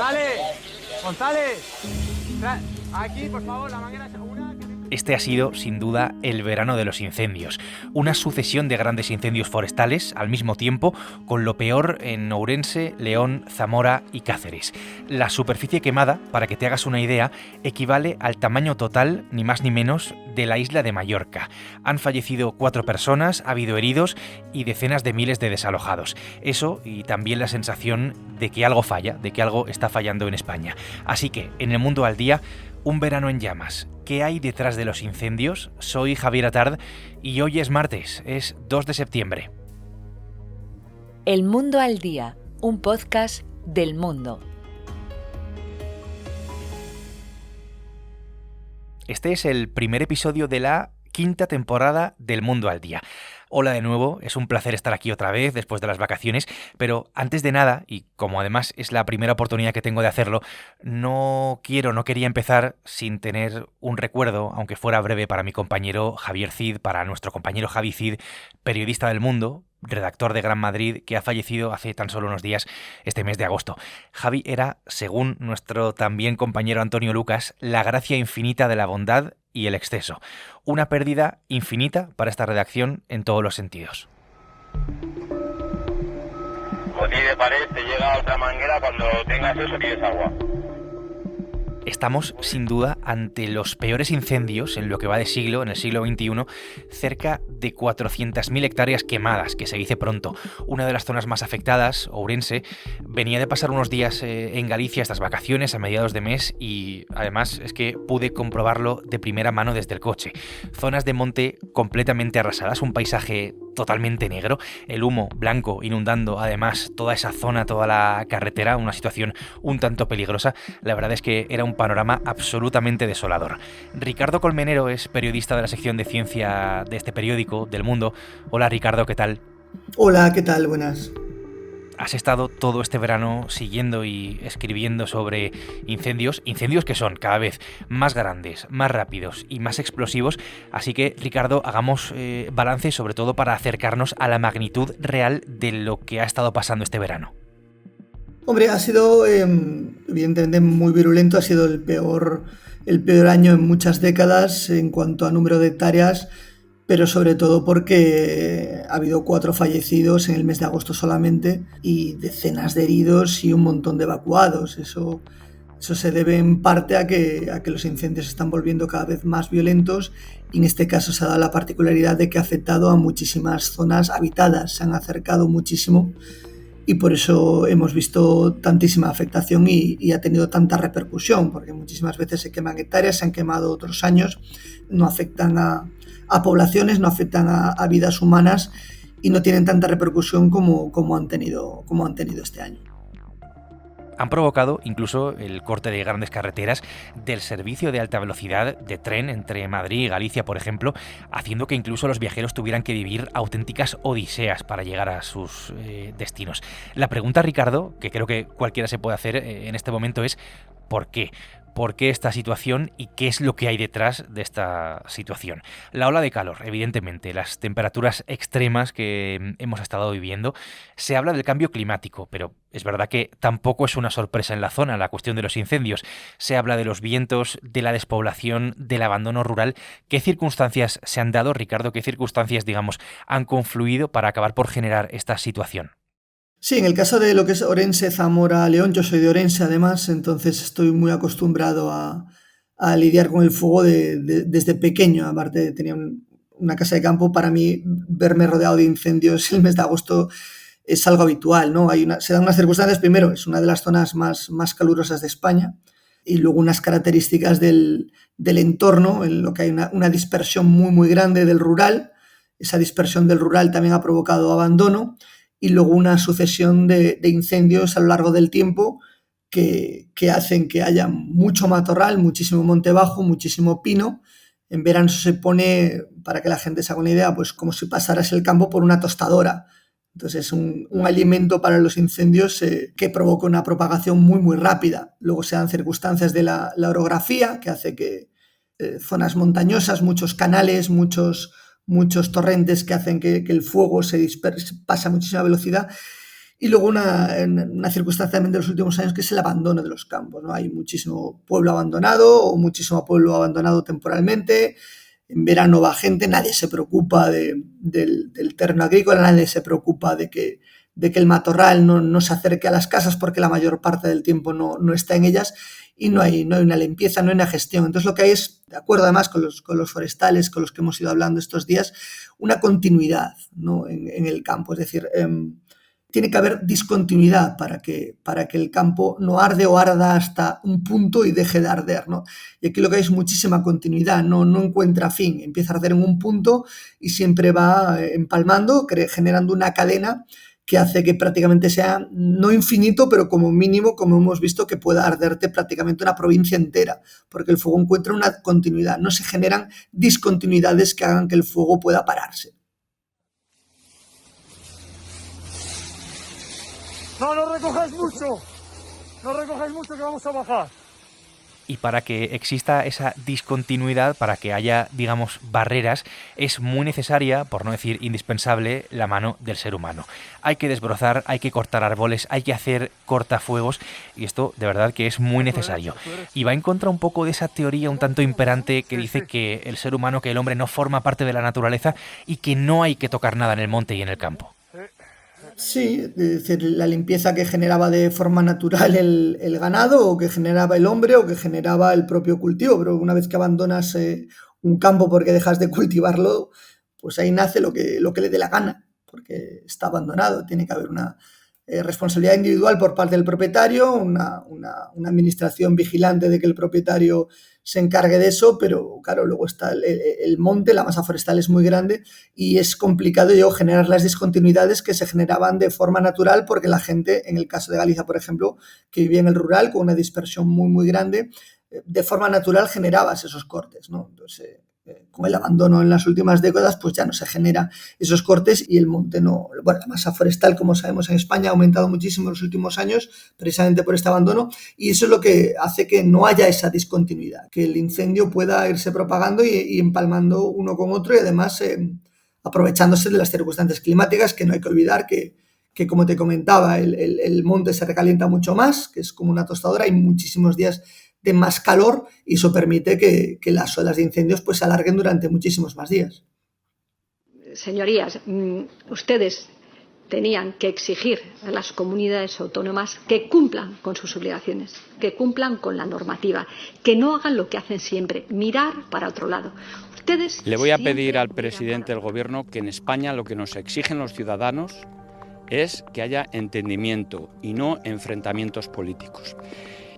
González, González, aquí por favor la manguera segura. Este ha sido, sin duda, el verano de los incendios. Una sucesión de grandes incendios forestales al mismo tiempo, con lo peor en Ourense, León, Zamora y Cáceres. La superficie quemada, para que te hagas una idea, equivale al tamaño total, ni más ni menos, de la isla de Mallorca. Han fallecido 4 personas, ha habido heridos y decenas de miles de desalojados. Eso y también la sensación de que algo falla, de que algo está fallando en España. Así que, en El Mundo al Día, un verano en llamas. ¿Qué hay detrás de los incendios? Soy Javier Atard y hoy es martes, es 2 de septiembre. El Mundo al Día, un podcast del Mundo. Este es el primer episodio de la 5ª temporada del Mundo al Día. Hola de nuevo, es un placer estar aquí otra vez después de las vacaciones, pero antes de nada, y como además es la primera oportunidad que tengo de hacerlo, no quería empezar sin tener un recuerdo, aunque fuera breve, para mi compañero Javier Cid, para nuestro compañero Javi Cid, periodista del Mundo, redactor de Gran Madrid, que ha fallecido hace tan solo unos días, este mes de agosto. Javi era, según nuestro también compañero Antonio Lucas, la gracia infinita de la bondad y el exceso. Una pérdida infinita para esta redacción en todos los sentidos. Jodí de pared, te llega otra manguera, cuando tengas eso pides agua. Estamos, sin duda, ante los peores incendios en lo que va de siglo, en el siglo XXI, cerca de 400.000 hectáreas quemadas, que se dice pronto. Una de las zonas más afectadas, Ourense, venía de pasar unos días en Galicia estas vacaciones a mediados de mes y además es que pude comprobarlo de primera mano desde el coche. Zonas de monte completamente arrasadas, un paisaje totalmente negro, el humo blanco inundando además toda esa zona, toda la carretera, una situación un tanto peligrosa. La verdad es que era un panorama absolutamente desolador. Ricardo Colmenero es periodista de la sección de ciencia de este periódico, del Mundo. Hola Ricardo, ¿qué tal? Hola, ¿qué tal? Buenas. Has estado todo este verano siguiendo y escribiendo sobre incendios que son cada vez más grandes, más rápidos y más explosivos, así que Ricardo, hagamos balance sobre todo para acercarnos a la magnitud real de lo que ha estado pasando este verano. Hombre, ha sido evidentemente muy virulento, ha sido el peor año en muchas décadas en cuanto a número de hectáreas, pero sobre todo porque ha habido 4 fallecidos en el mes de agosto solamente y decenas de heridos y un montón de evacuados. Eso se debe en parte a que los incendios se están volviendo cada vez más violentos y en este caso se ha dado la particularidad de que ha afectado a muchísimas zonas habitadas, se han acercado muchísimo y por eso hemos visto tantísima afectación y ha tenido tanta repercusión, porque muchísimas veces se queman hectáreas, se han quemado otros años, no afectan a poblaciones, no afectan a vidas humanas y no tienen tanta repercusión como han tenido este año. Han provocado incluso el corte de grandes carreteras del servicio de alta velocidad de tren entre Madrid y Galicia, por ejemplo, haciendo que incluso los viajeros tuvieran que vivir auténticas odiseas para llegar a sus destinos. La pregunta, Ricardo, que creo que cualquiera se puede hacer en este momento es ¿por qué? ¿Por qué esta situación y qué es lo que hay detrás de esta situación? La ola de calor, evidentemente, las temperaturas extremas que hemos estado viviendo. Se habla del cambio climático, pero es verdad que tampoco es una sorpresa en la zona la cuestión de los incendios. Se habla de los vientos, de la despoblación, del abandono rural. ¿Qué circunstancias se han dado, Ricardo? ¿Qué circunstancias, digamos, han confluido para acabar por generar esta situación? Sí, en el caso de lo que es Ourense, Zamora, León, yo soy de Ourense además, entonces estoy muy acostumbrado a lidiar con el fuego desde pequeño. Aparte tenía una casa de campo, para mí verme rodeado de incendios el mes de agosto es algo habitual, ¿no? Se dan unas circunstancias, primero es una de las zonas más calurosas de España y luego unas características del entorno, en lo que hay una dispersión muy grande del rural. Esa dispersión del rural también ha provocado abandono y luego una sucesión de incendios a lo largo del tiempo que hacen que haya mucho matorral, muchísimo monte bajo, muchísimo pino. En verano se pone, para que la gente se haga una idea, pues como si pasaras el campo por una tostadora. Entonces es un alimento para los incendios que provoca una propagación muy rápida. Luego se dan circunstancias de la orografía que hace que zonas montañosas, muchos canales, muchos torrentes que hacen que el fuego se disperse, pasa a muchísima velocidad. Y luego una circunstancia también de los últimos años que es el abandono de los campos, ¿no? Hay muchísimo pueblo abandonado o muchísimo pueblo abandonado temporalmente. En verano va gente, nadie se preocupa del terreno agrícola, nadie se preocupa de que el matorral no se acerque a las casas porque la mayor parte del tiempo no está en ellas y no hay una limpieza, no hay una gestión. Entonces lo que hay es, de acuerdo además con los forestales con los que hemos ido hablando estos días, una continuidad, ¿no? en el campo. Es decir, tiene que haber discontinuidad para que el campo no arde o arda hasta un punto y deje de arder, ¿no? Y aquí lo que hay es muchísima continuidad, no encuentra fin, empieza a arder en un punto y siempre va empalmando, generando una cadena que hace que prácticamente sea, no infinito, pero como mínimo, como hemos visto, que pueda arderte prácticamente una provincia entera, porque el fuego encuentra una continuidad, no se generan discontinuidades que hagan que el fuego pueda pararse. No recojáis mucho que vamos a bajar. Y para que exista esa discontinuidad, para que haya, digamos, barreras, es muy necesaria, por no decir indispensable, la mano del ser humano. Hay que desbrozar, hay que cortar árboles, hay que hacer cortafuegos, y esto de verdad que es muy necesario. Y va en contra un poco de esa teoría un tanto imperante que dice que el ser humano, que el hombre no forma parte de la naturaleza y que no hay que tocar nada en el monte y en el campo. Sí, es decir, la limpieza que generaba de forma natural el ganado o que generaba el hombre o que generaba el propio cultivo, pero una vez que abandonas un campo porque dejas de cultivarlo, pues ahí nace lo que le dé la gana, porque está abandonado. Tiene que haber una responsabilidad individual por parte del propietario, una administración vigilante de que el propietario se encargue de eso, pero claro, luego está el monte, la masa forestal es muy grande y es complicado generar las discontinuidades que se generaban de forma natural porque la gente, en el caso de Galicia, por ejemplo, que vivía en el rural con una dispersión muy, muy grande, de forma natural generabas esos cortes, ¿no? Entonces, con el abandono en las últimas décadas, pues ya no se generan esos cortes y el monte no... Bueno, la masa forestal, como sabemos en España, ha aumentado muchísimo en los últimos años, precisamente por este abandono, y eso es lo que hace que no haya esa discontinuidad, que el incendio pueda irse propagando y empalmando uno con otro y además aprovechándose de las circunstancias climáticas, que no hay que olvidar que como te comentaba, el monte se recalienta mucho más, que es como una tostadora, hay muchísimos días de más calor y eso permite que las olas de incendios pues se alarguen durante muchísimos más días. Señorías, ustedes tenían que exigir a las comunidades autónomas que cumplan con sus obligaciones, que cumplan con la normativa, que no hagan lo que hacen siempre, mirar para otro lado. Ustedes Le voy a pedir al presidente del Gobierno que en España lo que nos exigen los ciudadanos es que haya entendimiento y no enfrentamientos políticos.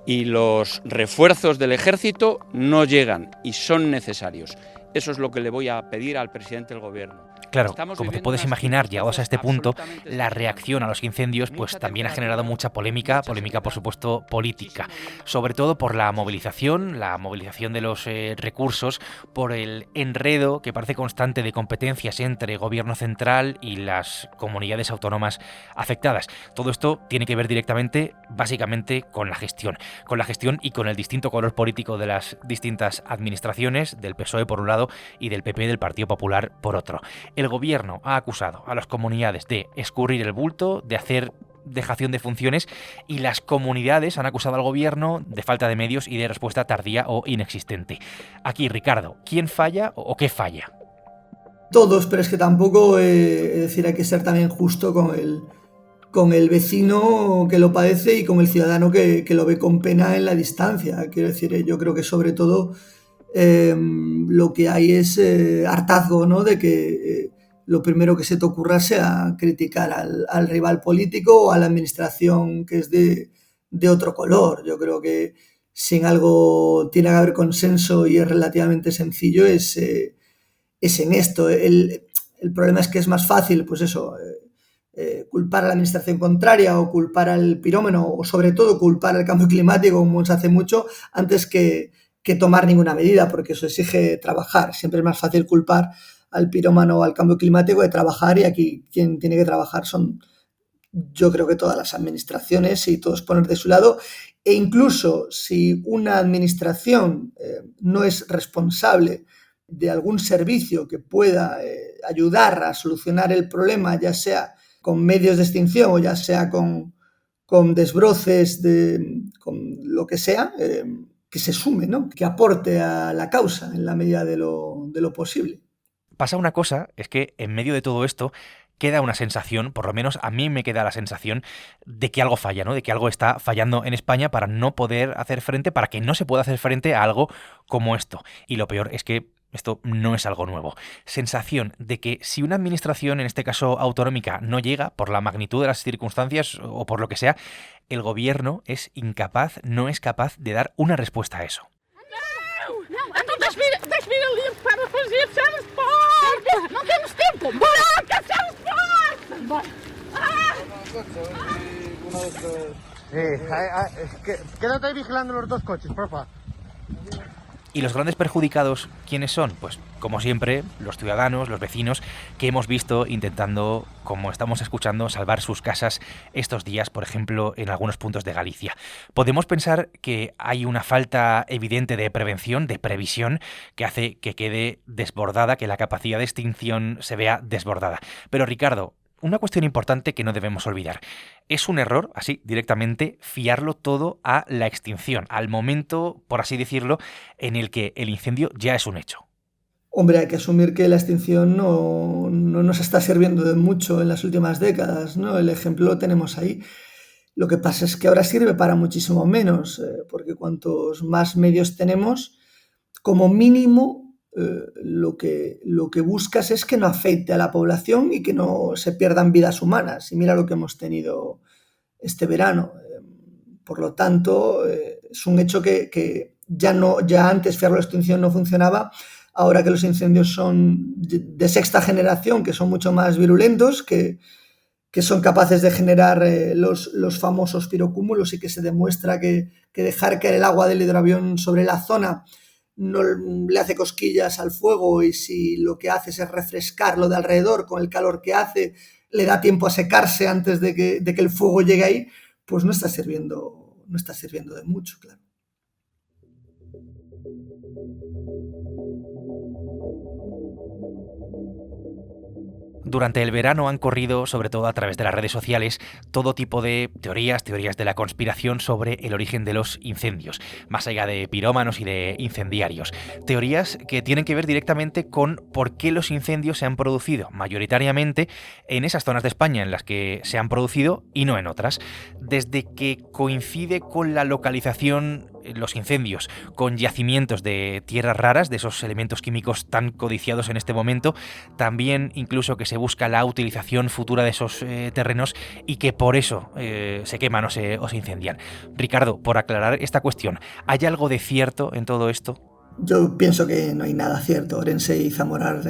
Y los refuerzos del ejército no llegan y son necesarios. Eso es lo que le voy a pedir al presidente del Gobierno. Claro, como te puedes imaginar, llegados a este punto, la reacción a los incendios pues también ha generado mucha polémica por supuesto política, sobre todo por la movilización de los recursos, por el enredo que parece constante de competencias entre gobierno central y las comunidades autónomas afectadas. Todo esto tiene que ver directamente, básicamente, con la gestión y con el distinto color político de las distintas administraciones, del PSOE por un lado y del PP, del Partido Popular, por otro. El gobierno ha acusado a las comunidades de escurrir el bulto, de hacer dejación de funciones, y las comunidades han acusado al gobierno de falta de medios y de respuesta tardía o inexistente. Aquí, Ricardo, ¿quién falla o qué falla? Todos, pero es que tampoco, es decir, hay que ser también justo con el vecino que lo padece y con el ciudadano que lo ve con pena en la distancia. Quiero decir, yo creo que sobre todo lo que hay es hartazgo, ¿no? De que lo primero que se te ocurra sea criticar al rival político o a la administración que es de otro color. Yo creo que si en algo tiene que haber consenso y es relativamente sencillo es en esto. El problema es que es más fácil, pues eso, culpar a la administración contraria o culpar al pirómano o sobre todo culpar al cambio climático, como se hace mucho, antes que tomar ninguna medida, porque eso exige trabajar. Siempre es más fácil culpar al pirómano o al cambio climático de trabajar, y aquí quien tiene que trabajar son, yo creo que todas las administraciones, y todos poner de su lado. E incluso si una administración no es responsable de algún servicio que pueda ayudar a solucionar el problema, ya sea con medios de extinción o ya sea con desbroces, con lo que sea, que se sume, ¿no? Que aporte a la causa en la medida de lo posible. Pasa una cosa, es que en medio de todo esto queda una sensación, por lo menos a mí me queda la sensación de que algo falla, ¿no? De que algo está fallando en España para no poder hacer frente, para que no se pueda hacer frente a algo como esto. Y lo peor es que esto no es algo nuevo. Sensación de que si una administración, en este caso autonómica, no llega por la magnitud de las circunstancias o por lo que sea, el gobierno es incapaz, no es capaz de dar una respuesta a eso. Então deixa-me ali para fazer, fechar as portas! Não temos tempo! Bora, fechar as portas! Bora! Quédate ahí vigilando los 2 coches, porfa. ¿Y los grandes perjudicados quiénes son? Pues, como siempre, los ciudadanos, los vecinos, que hemos visto intentando, como estamos escuchando, salvar sus casas estos días, por ejemplo, en algunos puntos de Galicia. Podemos pensar que hay una falta evidente de prevención, de previsión, que hace que quede desbordada, que la capacidad de extinción se vea desbordada. Pero, Ricardo, una cuestión importante que no debemos olvidar. Es un error, así directamente, fiarlo todo a la extinción, al momento, por así decirlo, en el que el incendio ya es un hecho. Hombre, hay que asumir que la extinción no nos está sirviendo de mucho en las últimas décadas, ¿no? El ejemplo lo tenemos ahí. Lo que pasa es que ahora sirve para muchísimo menos, porque cuantos más medios tenemos, como mínimo, lo que buscas es que no afecte a la población y que no se pierdan vidas humanas. Y mira lo que hemos tenido este verano. Por lo tanto, es un hecho que ya antes fiarlo a la extinción no funcionaba. Ahora que los incendios son de sexta generación, que son mucho más virulentos, que son capaces de generar los famosos pirocúmulos y que se demuestra que dejar caer el agua del hidroavión sobre la zona no le hace cosquillas al fuego, y si lo que hace es refrescar lo de alrededor con el calor que hace, le da tiempo a secarse antes de que el fuego llegue ahí, pues no está sirviendo de mucho, claro. Durante el verano han corrido, sobre todo a través de las redes sociales, todo tipo de teorías de la conspiración sobre el origen de los incendios, más allá de pirómanos y de incendiarios. Teorías que tienen que ver directamente con por qué los incendios se han producido mayoritariamente en esas zonas de España en las que se han producido y no en otras. Desde que coincide con la localización los incendios con yacimientos de tierras raras, de esos elementos químicos tan codiciados en este momento, también incluso que se busca la utilización futura de esos terrenos y que por eso se queman o se incendian. Ricardo, por aclarar esta cuestión, ¿hay algo de cierto en todo esto? Yo pienso que no hay nada cierto. Orense y Zamora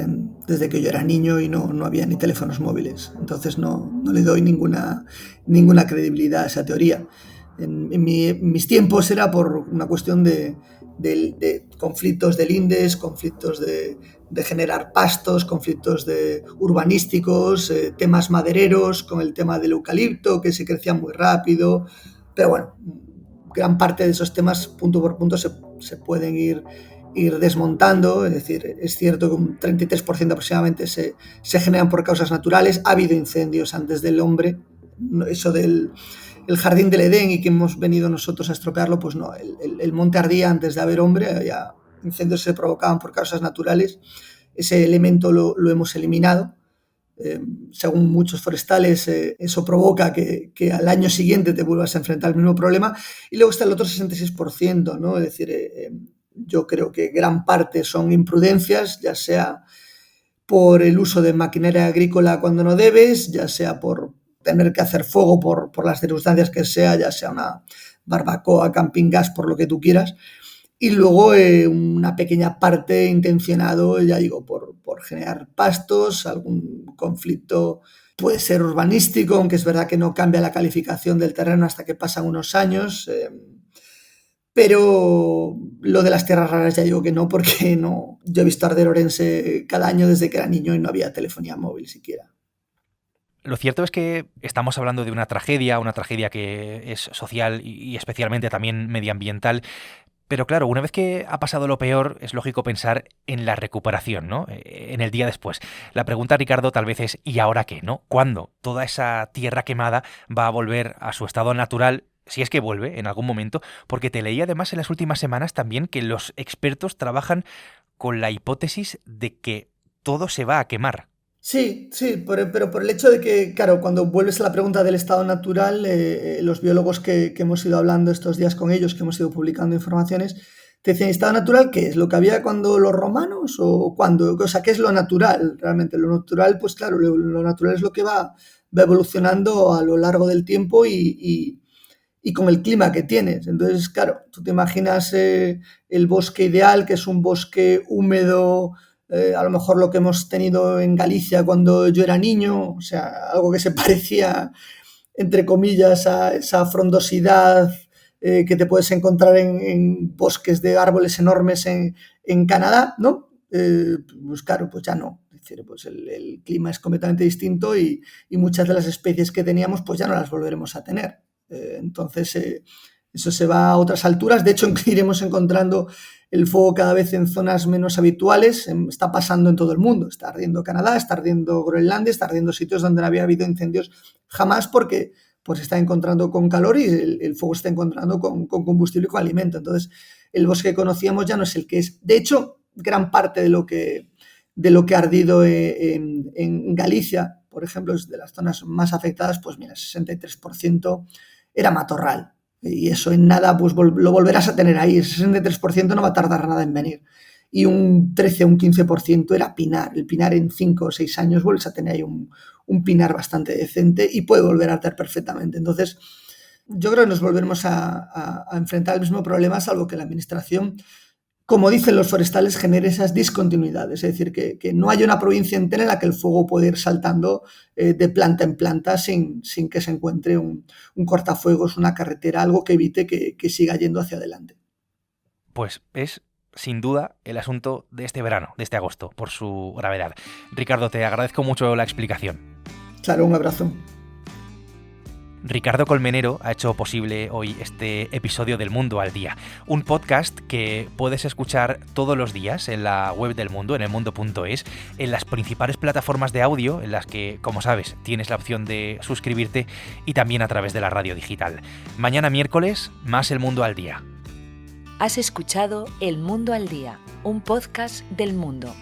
desde que yo era niño y no había ni teléfonos móviles. Entonces no le doy ninguna credibilidad a esa teoría. En mis tiempos era por una cuestión de conflictos de lindes, conflictos de generar pastos, conflictos urbanísticos, temas madereros, con el tema del eucalipto, que se crecía muy rápido. Pero bueno, gran parte de esos temas, punto por punto, se pueden ir desmontando. Es decir, es cierto que un 33% aproximadamente se generan por causas naturales. Ha habido incendios antes del hombre. Eso del el jardín del Edén y que hemos venido nosotros a estropearlo, pues no. El monte ardía antes de haber hombre. Había incendios que se provocaban por causas naturales. Ese elemento lo hemos eliminado. Según muchos forestales, eso provoca que al año siguiente te vuelvas a enfrentar al mismo problema. Y luego está el otro 66%, ¿no? Es decir, yo creo que gran parte son imprudencias, ya sea por el uso de maquinaria agrícola cuando no debes, ya sea por tener que hacer fuego por las circunstancias que sea, ya sea una barbacoa, camping gas, por lo que tú quieras. Y luego una pequeña parte intencionado, ya digo, por generar pastos, algún conflicto puede ser urbanístico, aunque es verdad que no cambia la calificación del terreno hasta que pasan unos años. Pero lo de las tierras raras ya digo que no, porque no. Yo he visto arder Orense cada año desde que era niño y no había telefonía móvil siquiera. Lo cierto es que estamos hablando de una tragedia que es social y especialmente también medioambiental, Pero claro, una vez que ha pasado lo peor, es lógico pensar en la recuperación, ¿no? En el día después. La pregunta, Ricardo, tal vez es ¿y ahora qué, no? ¿Cuándo toda esa tierra quemada va a volver a su estado natural? Si es que vuelve en algún momento, porque te leí además en las últimas semanas también que los expertos trabajan con la hipótesis de que todo se va a quemar. Sí, pero por el hecho de que, claro, cuando vuelves a la pregunta del estado natural, los biólogos que hemos ido hablando estos días con ellos, que hemos ido publicando informaciones, te dicen, ¿estado natural qué es? ¿Lo que había cuando los romanos o cuándo? O sea, ¿qué es lo natural realmente? Lo natural, pues claro, lo natural es lo que va evolucionando a lo largo del tiempo y con el clima que tienes. Entonces, claro, tú te imaginas el bosque ideal, que es un bosque húmedo, a lo mejor lo que hemos tenido en Galicia cuando yo era niño, o sea, algo que se parecía, entre comillas, a esa frondosidad que te puedes encontrar en bosques de árboles enormes en Canadá, ¿no? Pues claro, pues ya no. Es decir, pues el clima es completamente distinto y muchas de las especies que teníamos pues ya no las volveremos a tener. Entonces, eso se va a otras alturas. De hecho, iremos encontrando el fuego cada vez en zonas menos habituales. Está pasando en todo el mundo. Está ardiendo Canadá, está ardiendo Groenlandia, está ardiendo sitios donde no había habido incendios jamás porque pues, se está encontrando con calor y el fuego se está encontrando con combustible y con alimento. Entonces, el bosque que conocíamos ya no es el que es. De hecho, gran parte de lo que ha ardido en Galicia, por ejemplo, es de las zonas más afectadas, pues mira, 63% era matorral. Y eso en nada pues lo volverás a tener ahí. El 63% no va a tardar nada en venir. Y un 13 o un 15% era pinar. El pinar en 5 o 6 años vuelves a tener ahí un pinar bastante decente y puede volver a arder perfectamente. Entonces, yo creo que nos volveremos a enfrentar al mismo problema, salvo que la administración, como dicen los forestales, genere esas discontinuidades. Es decir, que no haya una provincia entera en la que el fuego puede ir saltando de planta en planta sin que se encuentre un cortafuegos, una carretera, algo que evite que siga yendo hacia adelante. Pues es, sin duda, el asunto de este verano, de este agosto, por su gravedad. Ricardo, te agradezco mucho la explicación. Claro, un abrazo. Ricardo Colmenero ha hecho posible hoy este episodio del Mundo al Día, un podcast que puedes escuchar todos los días en la web del Mundo, en elmundo.es, en las principales plataformas de audio, en las que, como sabes, tienes la opción de suscribirte, y también a través de la radio digital. Mañana miércoles, más El Mundo al Día. Has escuchado El Mundo al Día, un podcast del Mundo.